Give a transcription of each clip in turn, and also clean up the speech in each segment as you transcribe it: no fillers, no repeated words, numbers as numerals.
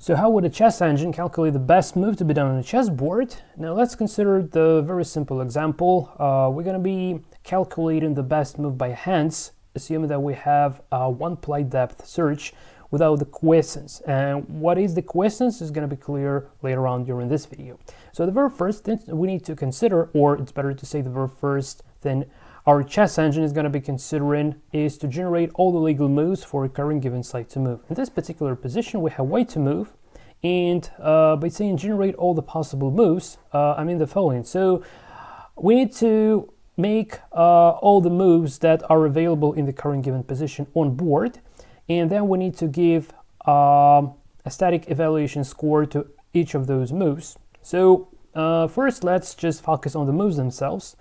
So how would a chess engine calculate the best move to be done on a chessboard? Now let's consider the very simple example. We're going to be calculating the best move by hands, assuming that we have a one-ply depth search without the quiescence. And what is the quiescence is going to be clear later on during this video. So the very first thing we need to consider, or it's better to say the very first thing our chess engine is going to be considering, is to generate all the legal moves for a current given site to move. In this particular position, we have white to move, and by saying generate all the possible moves, I mean the following. So we need to make all the moves that are available in the current given position on board, and then we need to give a static evaluation score to each of those moves. So first, let's just focus on the moves themselves.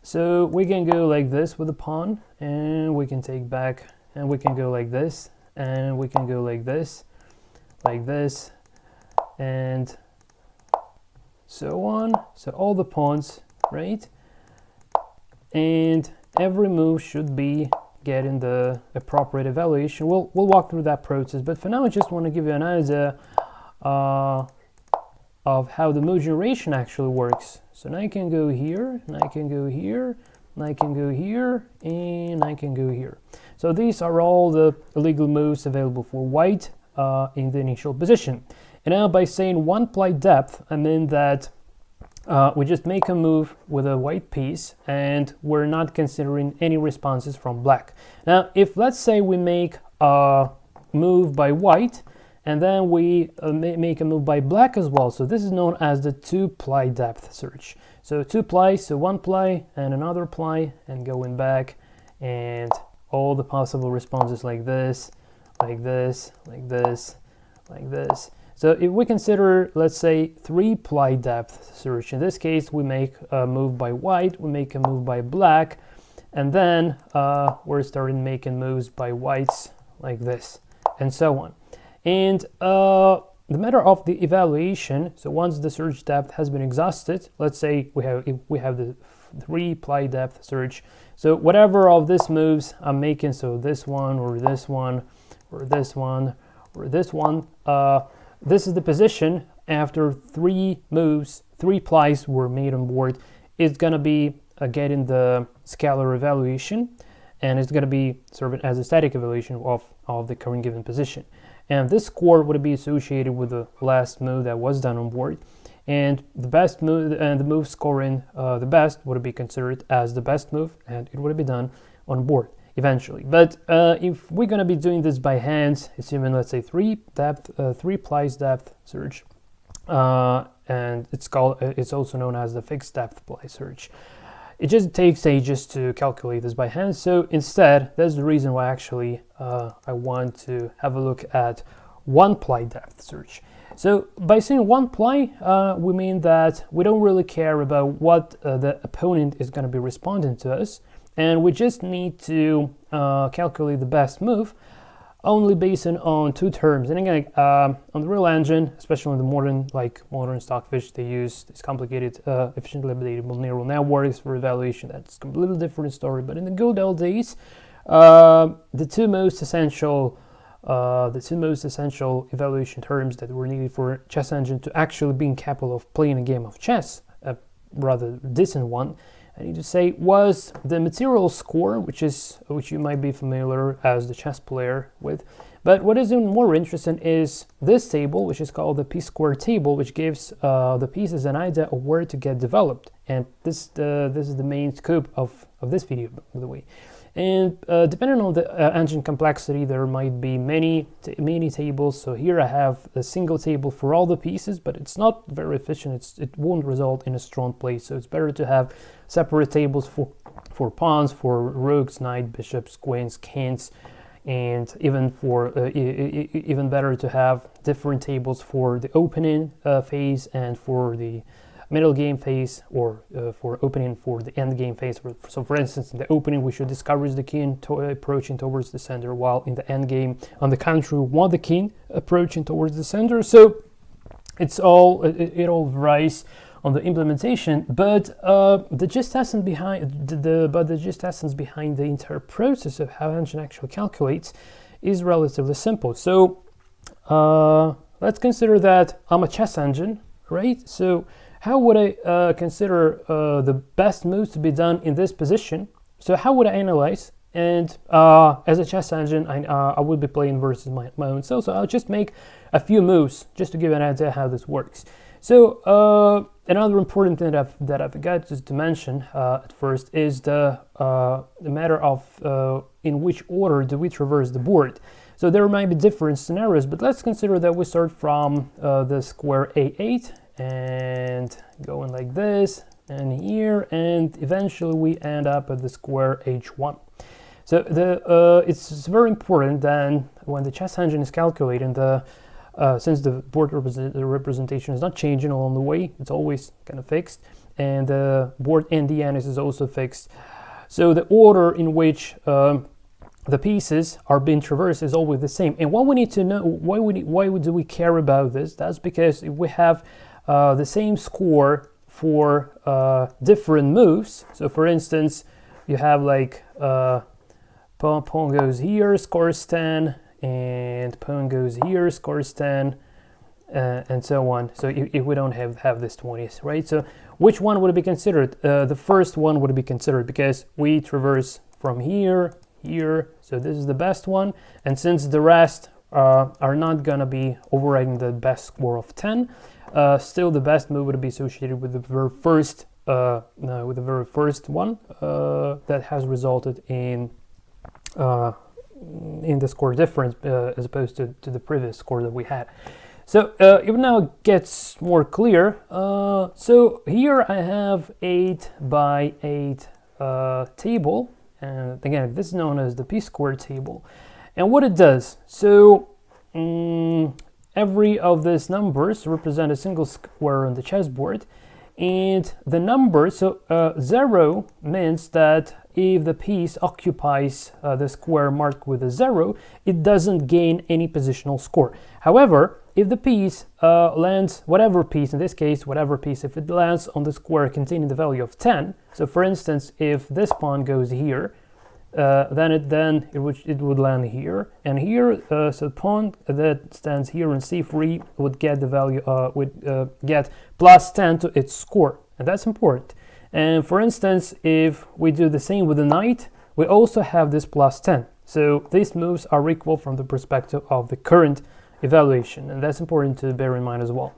So we can go like this with the pawn, and we can take back, and we can go like this, and we can go like this, and so on. So all the pawns, right? And every move should be getting the appropriate evaluation. We'll walk through that process, but for now I just want to give you an idea of how the move generation actually works. So now I can go here, and I can go here, and I can go here, and I can go here. So these are all the illegal moves available for white in the initial position. And now by saying one-ply depth, I mean that we just make a move with a white piece, and we're not considering any responses from black. Now, if let's say we make a move by white, and then we make a move by black as well. So this is known as the two-ply depth search. So two ply, so one ply and another ply, and going back, and all the possible responses like this, like this, like this, like this. So if we consider, let's say, three-ply depth search, in this case, we make a move by white, we make a move by black, and then we're starting making moves by whites like this, and so on. And the matter of the evaluation, so once the search depth has been exhausted, let's say we have the three-ply depth search. So whatever of these moves I'm making, so this one or this one or this one or this one, this is the position after three moves, three plies were made on board. It's going to be getting the scalar evaluation, and it's going to be serving as a static evaluation of the current given position. And this score would be associated with the last move that was done on board. And the best move and the move scoring the best would be considered as the best move, and it would be done on board eventually. But if we're going to be doing this by hand, assuming let's say three plies depth search, and it's also known as the fixed depth ply search. It just takes ages to calculate this by hand. So instead, that's the reason why actually I want to have a look at one ply depth search. So by saying one ply, we mean that we don't really care about what the opponent is going to be responding to us, and we just need to calculate the best move only based on two terms. And again, on the real engine, especially in the modern stockfish, they use this complicated efficiently updatable neural networks for evaluation. That's a completely different story. But in the good old days, the two most essential evaluation terms that were needed for a chess engine to actually being capable of playing a game of chess, a rather decent one, I need to say, was the material score, which you might be familiar as the chess player with. But what is even more interesting is this table, which is called the p-square table, which gives the pieces an idea of where to get developed. And this is the main scope of this video, by the way. And depending on the engine complexity, there might be many tables. So here I have a single table for all the pieces, but it's not very efficient. It won't result in a strong play. So it's better to have separate tables for pawns, for rooks, knight, bishops, queens, kings, and even even better to have different tables for the opening phase and for the middle game phase, or for opening for the end game phase. So for instance, in the opening we should discourage the king approaching towards the center, while in the end game, on the contrary, we want the king approaching towards the center. So it all varies on the implementation, but the gist essence behind the entire process of how engine actually calculates is relatively simple. So let's consider that I'm a chess engine, right? So how would I consider the best moves to be done in this position? So how would I analyze? And as a chess engine, I would be playing versus my own self. So I'll just make a few moves just to give an idea how this works. So another important thing that I forgot just to mention at first is the matter of in which order do we traverse the board. So there might be different scenarios, but let's consider that we start from the square A8 and going like this and here, and eventually we end up at the square H1. So it's very important then when the chess engine is calculating since the board representation is not changing along the way, it's always kind of fixed, and the board NDN is also fixed. So the order in which the pieces are being traversed is always the same. And what we need to know, why do we care about this? That's because if we have the same score for different moves, so for instance, you have like pawn goes here, scores 10, and pawn goes here, scores 10, and so on. So if we don't have this 20s, right? So which one would be considered? The first one would be considered because we traverse from here, here, so this is the best one. And since the rest are not gonna be overriding the best score of 10, still the best move would be associated with the very first one that has resulted in the score difference as opposed to the previous score that we had. So it now gets more clear. So here I have 8 by 8 table, and again this is known as the p-squared table. And what it does, so every of these numbers represent a single square on the chessboard, and the number, so 0 means that if the piece occupies the square marked with a 0, it doesn't gain any positional score. However, if the piece lands, whatever piece, in this case, whatever piece, if it lands on the square containing the value of 10, so for instance, if this pawn goes here, then it would land here, and here, so pawn that stands here in c3 would get the value, get plus 10 to its score, and that's important. And for instance, if we do the same with the knight, we also have this plus 10. So these moves are equal from the perspective of the current evaluation, and that's important to bear in mind as well.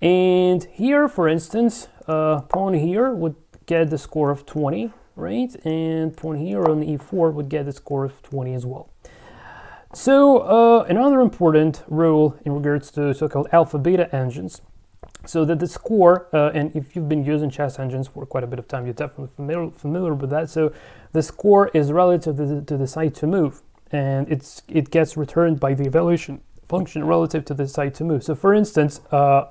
And here, for instance, pawn here would get the score of 20, right? And pawn here on e4 would get the score of 20 as well. So another important rule in regards to so-called alpha beta engines, so that the score, and if you've been using chess engines for quite a bit of time, you're definitely familiar with that. So the score is relative to the side to move, and it gets returned by the evaluation function relative to the side to move. So for instance,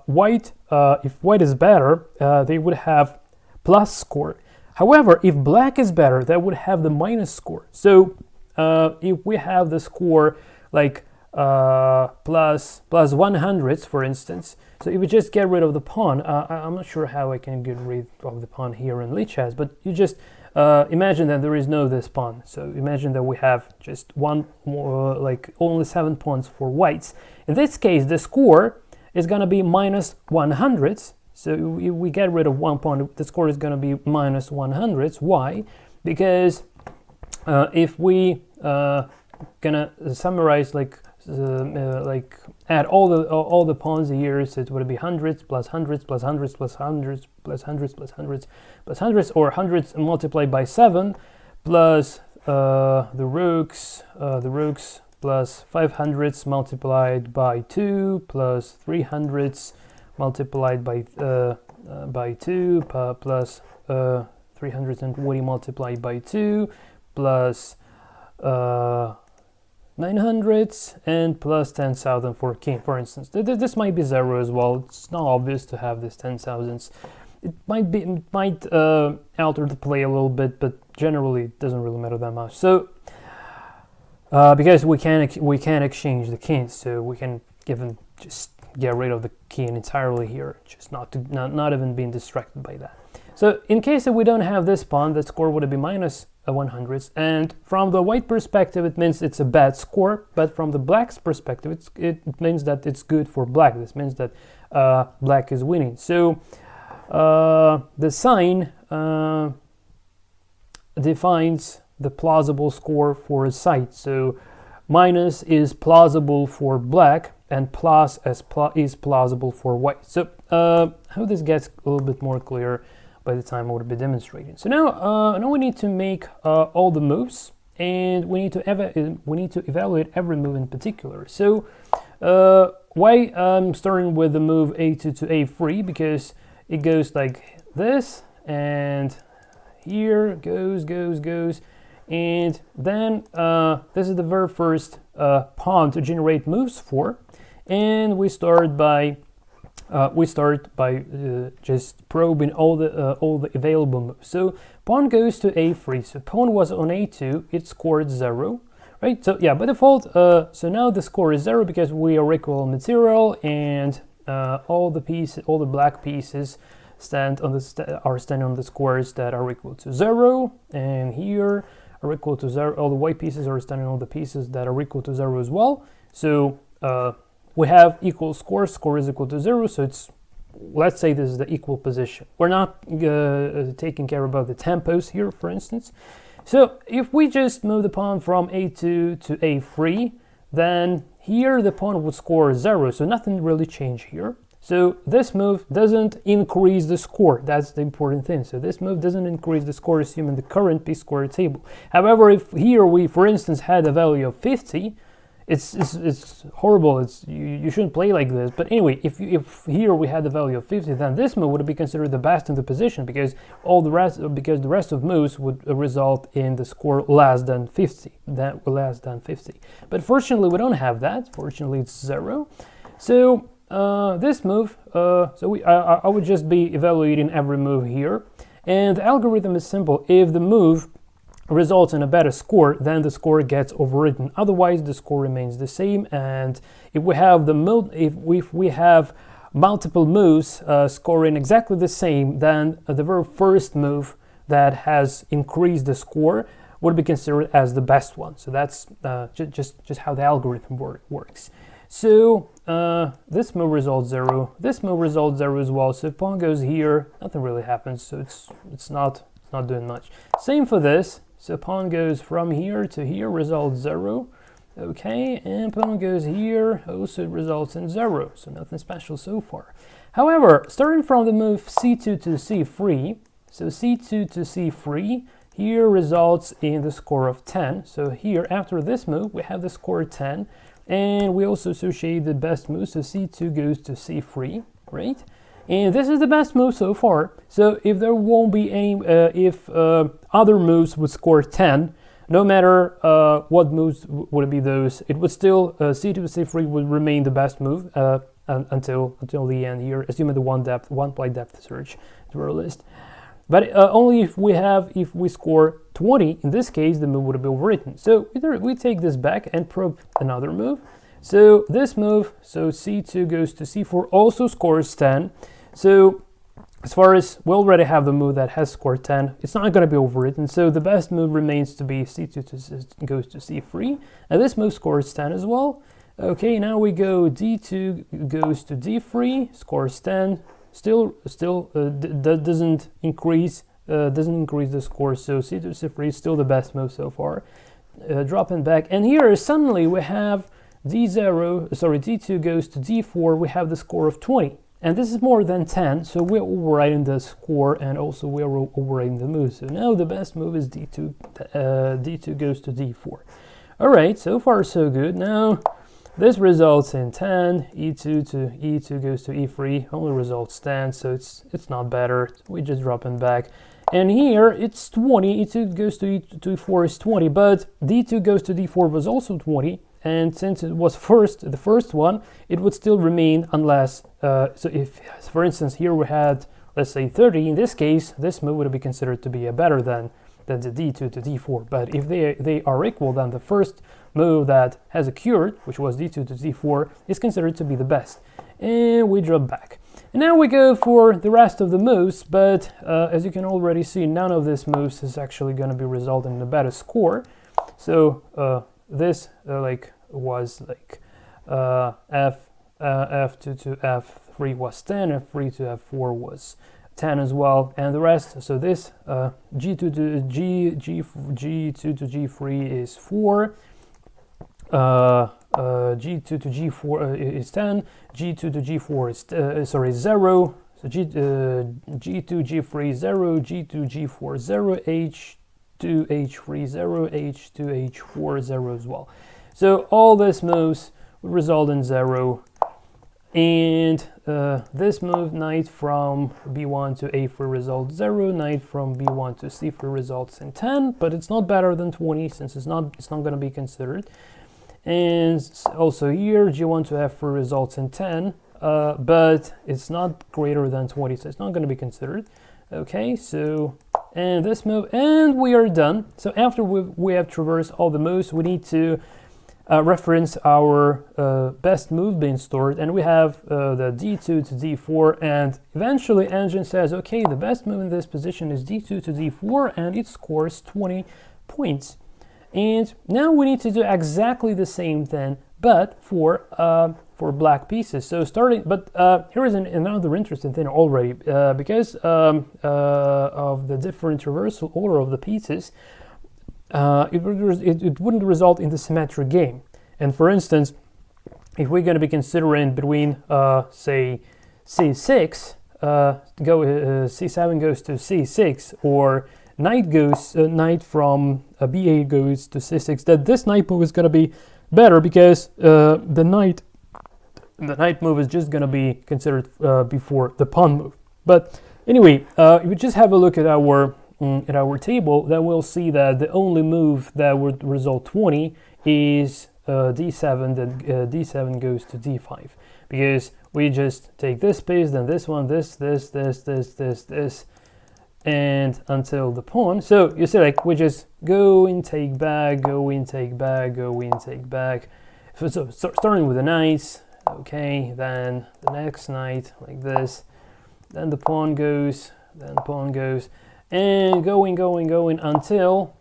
white, if white is better, they would have plus score. However, if black is better, that would have the minus score. So if we have the score like plus 100s, for instance, so if we just get rid of the pawn, I'm not sure how I can get rid of the pawn here in Lichess, but you just imagine that there is no this pawn. So imagine that we have just one more, like only 7 pawns for whites. In this case, the score is going to be minus 100s. So if we get rid of one pawn, the score is going to be minus 100s. Why? Because if we gonna summarize like add all the pawns here, so it would be hundreds plus hundreds plus hundreds plus hundreds plus hundreds plus hundreds plus hundreds, or hundreds multiplied by 7 plus the rooks plus 500s multiplied by 2 plus 300s multiplied by 2 plus 320 multiplied by 2 plus 900s and plus 10,000 for king, for instance. This might be 0 as well. It's not obvious to have this 10,000s. It might alter the play a little bit, but generally it doesn't really matter that much. So because we can exchange the kings, so we can just get rid of the king entirely here, just not even being distracted by that. So in case that we don't have this pawn, the score would be minus 100. And from the white perspective, it means it's a bad score. But from the black's perspective, it means that it's good for black. This means that black is winning. So the sign defines the plausible score for a site. So minus is plausible for black, and plus is plausible for white. So how this gets a little bit more clear by the time I would be demonstrating. So now we need to make all the moves, and we need to evaluate every move in particular. So why I'm starting with the move a2 to a3, because it goes like this, and here goes, and then this is the very first pawn to generate moves for, and we start by just probing all the available moves. So pawn goes to a3. So pawn was on a2. It scored 0, right? So yeah, by default. So now the score is 0 because we are equal material, and all the black pieces are standing on the squares that are equal to 0, and here are equal to 0. All the white pieces are standing on the pieces that are equal to 0 as well. So we have equal score. Score is equal to 0. So let's say this is the equal position. We're not taking care about the tempos here, for instance. So if we just move the pawn from a2 to a3, then here the pawn would score 0. So nothing really changed here. So this move doesn't increase the score. That's the important thing. So this move doesn't increase the score, assuming the current p-square table. However, if here we, for instance, had a value of 50, it's horrible. You shouldn't play like this. But anyway, if here we had the value of 50, then this move would be considered the best in the position, because the rest of moves would result in the score less than 50. But fortunately, we don't have that. Fortunately, it's 0. So this move, I would just be evaluating every move here, and the algorithm is simple. If the move results in a better score, then the score gets overwritten. Otherwise, the score remains the same. And if we have multiple moves scoring exactly the same, then the very first move that has increased the score would be considered as the best one. So that's just how the algorithm works. So this move results 0. This move results 0 as well. So if pawn goes here, nothing really happens. So it's not doing much. Same for this. So pawn goes from here to here, results 0. Okay, and pawn goes here, also results in 0. So nothing special so far. However, starting from the move c2 to c3, so c2 to c3, here results in the score of 10. So here, after this move, we have the score 10. And we also associate the best move, so c2 goes to c3, right? And this is the best move so far. So if there won't be any, if other moves would score 10, no matter what moves would be those, it would still, c2 to c3 would remain the best move until the end here, assuming the one play depth search to our list. But only if we score 20, in this case, the move would be overwritten. So we take this back and probe another move. So this move, so c2 goes to c4, also scores 10. So as far as we already have the move that has scored 10, it's not going to be overwritten. So the best move remains to be c2 goes to c3. And this move scores 10 as well. Okay, now we go d2 goes to d3, scores 10. Still doesn't increase the score, so c2 to c3 is still the best move so far. Dropping back, and here suddenly we have d2 goes to d4, we have the score of 20, and this is more than 10, so we're overriding the score, and also we're overriding the move. So now the best move is d2 goes to d4. All right, so far so good. Now this results in 10, e2 goes to e3, only results 10, so it's not better. We just drop it back. And here it's 20, e2 goes to e4 is 20, but d2 goes to d4 was also 20, and since it was the first one, it would still remain unless, so if, for instance, here we had, let's say 30, in this case, this move would be considered to be a better than the d2 to d4, but if they are equal, then the first move that has occurred, which was d2 to d4, is considered to be the best. And we drop back. And now we go for the rest of the moves, but as you can already see, none of these moves is actually going to be resulting in a better score. So this like was like F2 to F3 was 10, F3 to F4 was 10 as well, and the rest. So this G2 to G2 to G3 is 4. G2 to G4 is 10, G2 to G4 is 0, so G2 G3 0, G2 G4 0, H2 H3 0, H2 H4 0 as well. So all these moves would result in 0, and this move knight from B1 to A3 results 0, knight from B1 to C3 results in 10, but it's not better than 20 since it's not going to be considered. And also here G1 to F3 results in 10, but it's not greater than 20, so it's not going to be considered. Okay, so and this move, and we are done. So after we have traversed all the moves, we need to reference our best move being stored, and we have the D2 to D4, and eventually engine says, okay, the best move in this position is D2 to D4, and it scores 20 points. And now we need to do exactly the same thing, but for black pieces. So starting, but here is another interesting thing already, because of the different traversal order of the pieces, it wouldn't result in the symmetric game. And for instance, if we're going to be considering between, say, C6, C7 goes to C6, or knight from B8 goes to C6, that this knight move is going to be better because the knight move is just going to be considered before the pawn move. But anyway, if we just have a look at our table, then we'll see that the only move that would result 20 is D7, then D7 goes to D5, because we just take this piece, then this one, this, and until the pawn. So you see, like, we just go in, take back, go in, take back, go in, take back. So starting with the knights, okay, then the next knight like this, then the pawn goes, and going until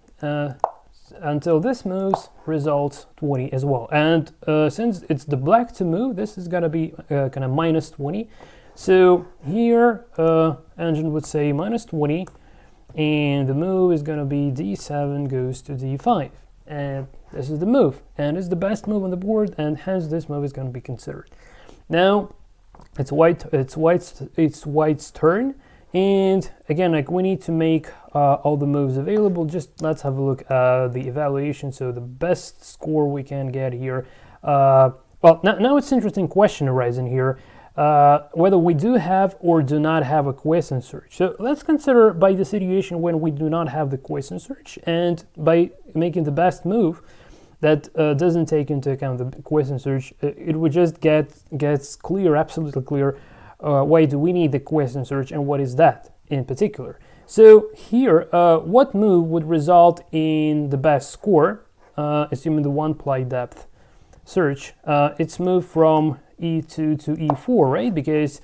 this moves results 20 as well. And since it's the black to move, this is gonna be kind of minus 20. So here engine would say minus 20, and the move is going to be D7 goes to D5, and this is the move, and it's the best move on the board, and hence this move is going to be considered. Now it's white's turn, and again, like, we need to make all the moves available. Just let's have a look at the evaluation. So the best score we can get here. Well, now it's an interesting question arising here. Whether we do have or do not have a quiescence search. So let's consider by the situation when we do not have the quiescence search, and by making the best move that doesn't take into account the quiescence search, it would just gets clear, absolutely clear, why do we need the quiescence search and what is that in particular. So here, what move would result in the best score, assuming the one ply depth search? It's moved from E2 to E4, right? Because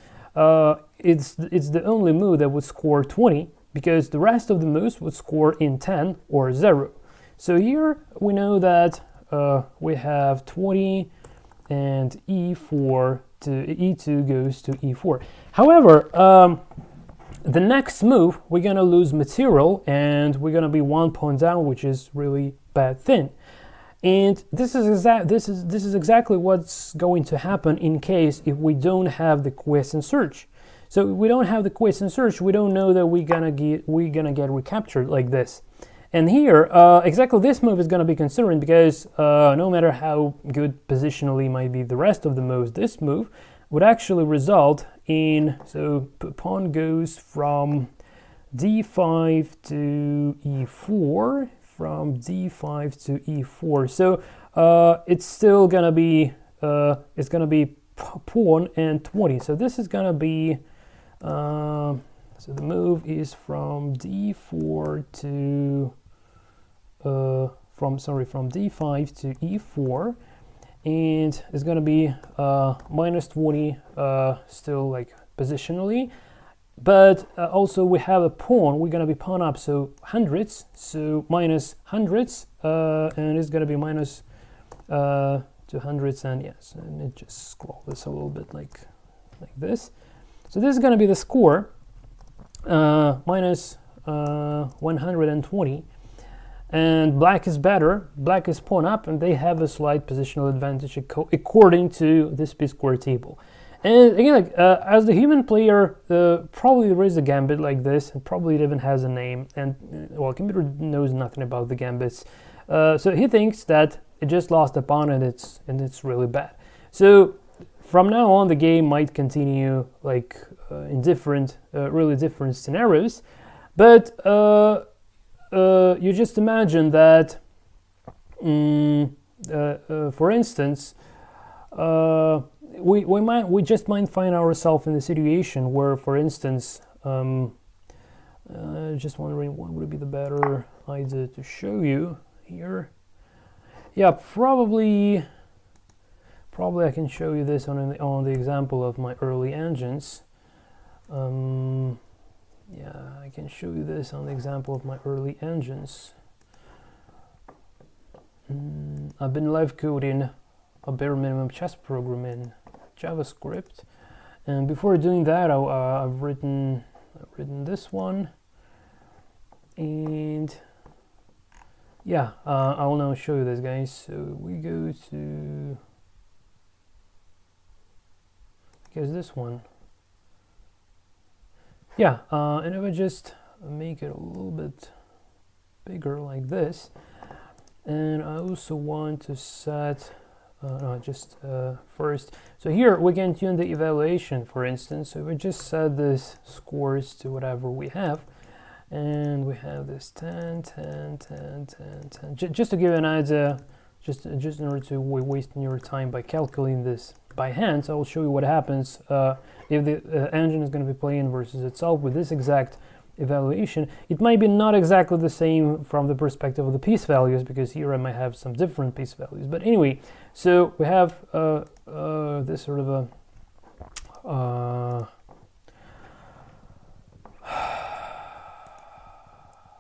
it's the only move that would score 20, because the rest of the moves would score in 10 or 0. So here we know that we have 20, and E4 to E2 goes to E4. However, the next move we're gonna lose material, and we're gonna be one pawn down, which is really bad thing. And this is exactly what's going to happen in case if we don't have the quiescence search. So if we don't have the quiescence search, we don't know that we're gonna get recaptured like this. And here, exactly this move is gonna be considering, because no matter how good positionally might be the rest of the moves, this move would actually result in, so pawn goes from D5 to E4. From D5 to E4, so it's still gonna be pawn and 20. So this is gonna be so the move is from D4 to from D5 to E4, and it's gonna be minus 20, still like positionally. But also we have a pawn, we're going to be pawn up, so hundreds, so minus hundreds, and it's going to be minus 200s, and yes, let me just scroll this a little bit like this. So this is going to be the score, minus 120, and black is better, black is pawn up, and they have a slight positional advantage according to this p-square table. And again, like, as the human player, probably there is a gambit like this, and probably it even has a name, and well, computer knows nothing about the gambits, so he thinks that it just lost a pawn and it's really bad. So from now on, the game might continue like in different, really different scenarios, but you just imagine that, for instance, we just might find ourselves in a situation where, for instance, just wondering what would be the better idea to show you here. Yeah, probably I can show you this on the example of my early engines. Yeah, I can show you this on the example of my early engines. I've been live coding a bare minimum chess program in JavaScript, and before doing that, I've written this one, and yeah, I will now show you this, guys. So we go to, I guess, this one. Yeah, and if I just make it a little bit bigger like this, and I also want to set first. So here we can tune the evaluation, for instance. So we just set this scores to whatever we have, and we have this 10, 10, 10, 10, 10. Just to give you an idea, just in order to avoid wasting your time by calculating this by hand, so I will show you what happens if the engine is going to be playing versus itself with this exact evaluation. It might be not exactly the same from the perspective of the piece values, because here I might have some different piece values. But anyway, so we have this sort of a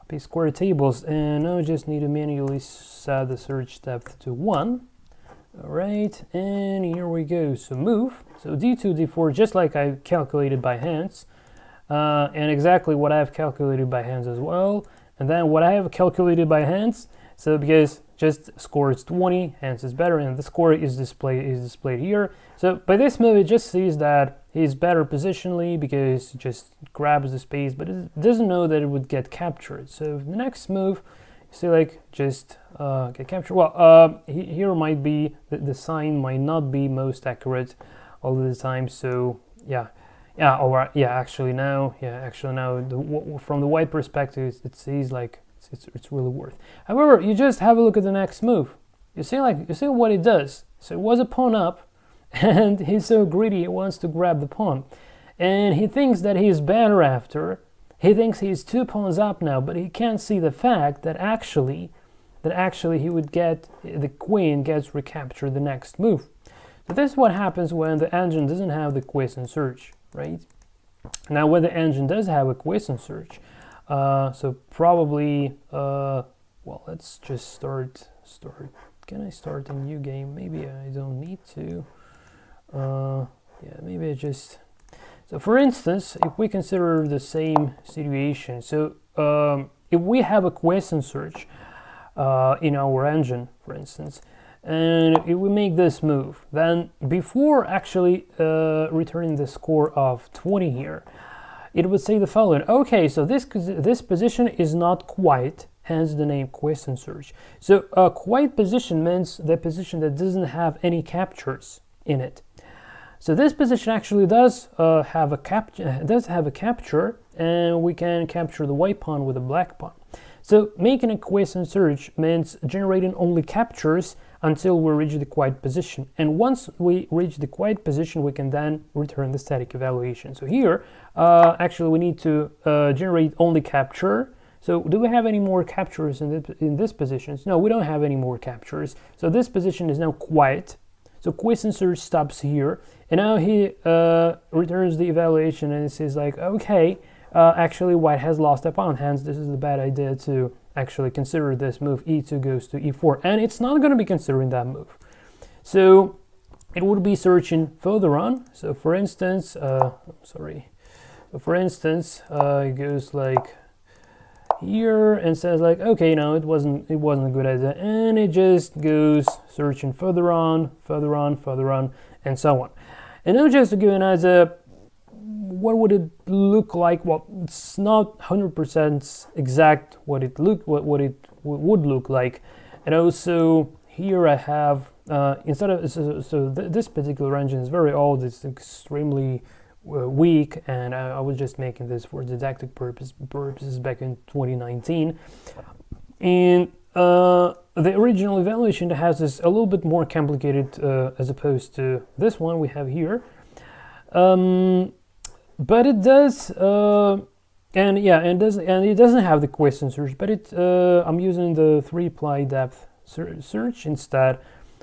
p-square tables, and now I just need to manually set the search depth to 1. All right, and here we go. So move. So d2, d4, just like I calculated by hands. And exactly what I have calculated by hands as well. And then what I have calculated by hands, so because just score is 20, hands is better, and the score is displayed here. So by this move, it just sees that he's better positionally because it just grabs the space, but it doesn't know that it would get captured. So the next move, you see, like, just get captured. Well, here might be the sign might not be most accurate all the time. So yeah. Yeah, or yeah, actually now, from the white perspective, it seems like it's really worth. However, you just have a look at the next move. You see what it does. So it was a pawn up, and he's so greedy he wants to grab the pawn, and he thinks that he's better after. He thinks he's 2 pawns up now, but he can't see the fact that actually he would get the queen gets recaptured the next move. So this is what happens when the engine doesn't have the quiescent search. Right now, when the engine does have a quiescent search, so probably, well, let's just start. Can I start a new game? Maybe I don't need to. Yeah, maybe I just. So, for instance, if we consider the same situation, so if we have a quiescent search in our engine, for instance. And if we make this move, then before actually returning the score of 20 here, it would say the following. Okay, so this position is not quiet, hence the name quiescent search. So a quiet position means the position that doesn't have any captures in it. So this position actually does have a capture, and we can capture the white pawn with a black pawn. So making a quiescent search means generating only captures until we reach the quiet position. And once we reach the quiet position, we can then return the static evaluation. So here, actually, we need to generate only capture. So do we have any more captures in this position? No, we don't have any more captures. So this position is now quiet. So quiescent search stops here. And now he returns the evaluation and it says like, okay, actually white has lost a pawn, hence this is the bad idea to actually consider this move. E2 goes to E4, and it's not going to be considering that move. So it would be searching further on. So for instance, it goes like here and says like, okay, no, it wasn't a good idea, and it just goes searching further on, and so on. And now just to give an idea, what would it look like? Well, it's not 100% exact what it would look like. And also here I have instead of this particular engine is very old. It's extremely weak, and I was just making this for didactic purposes back in 2019. And the original evaluation has this a little bit more complicated as opposed to this one we have here. But it does, and it doesn't have the question search, but I'm using the 3-ply depth search instead,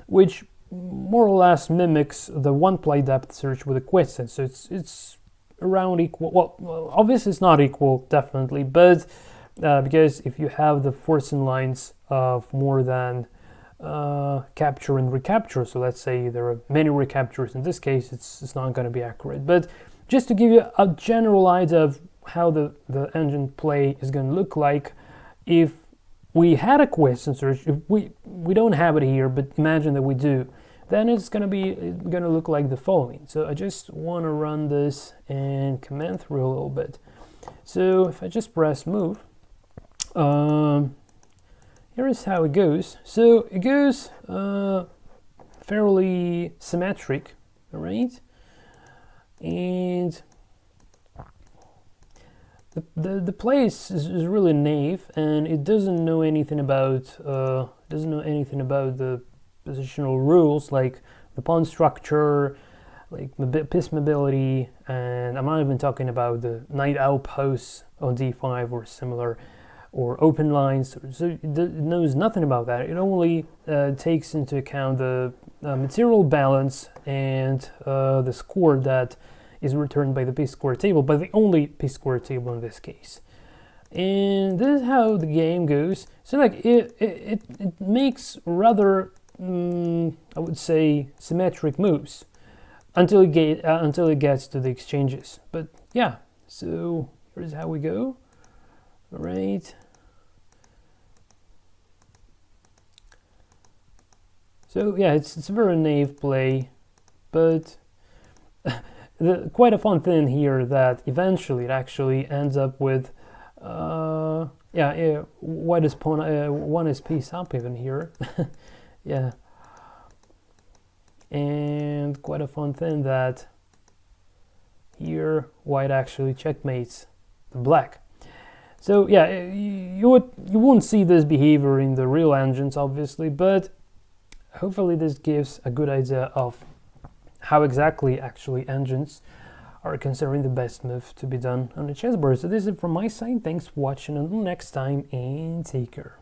which more or less mimics the 1-ply depth search with a Quiescence. So it's around equal. Well, obviously it's not equal, definitely, but because if you have the forcing lines of more than capture and recapture, so let's say there are many recaptures, in this case it's not going to be accurate. But just to give you a general idea of how the engine play is going to look like, if we had a Quiescence search, if we don't have it here, but imagine that we do, then it's going to look like the following. So I just want to run this and comment through a little bit. So if I just press move, here is how it goes. So it goes fairly symmetric, all right? And the place is really naive, and it doesn't know anything about the positional rules like the pawn structure, like piece mobility, and I'm not even talking about the knight outposts on d5 or similar, or open lines. So it knows nothing about that. It only takes into account the material balance and the score that is returned by the p-square table, but the only p-square table in this case. And this is how the game goes. So like it makes rather I would say symmetric moves until it gets to the exchanges. But yeah, so here's how we go. All right. So yeah, it's a very naive play, but quite a fun thing here that eventually it actually ends up with white is pawn, one is piece up even here. Yeah, and quite a fun thing that here white actually checkmates the black. So yeah, you won't see this behavior in the real engines, obviously, but hopefully this gives a good idea of how exactly actually engines are considering the best move to be done on the chessboard. So this is it from my side. Thanks for watching. Until next time, and take care.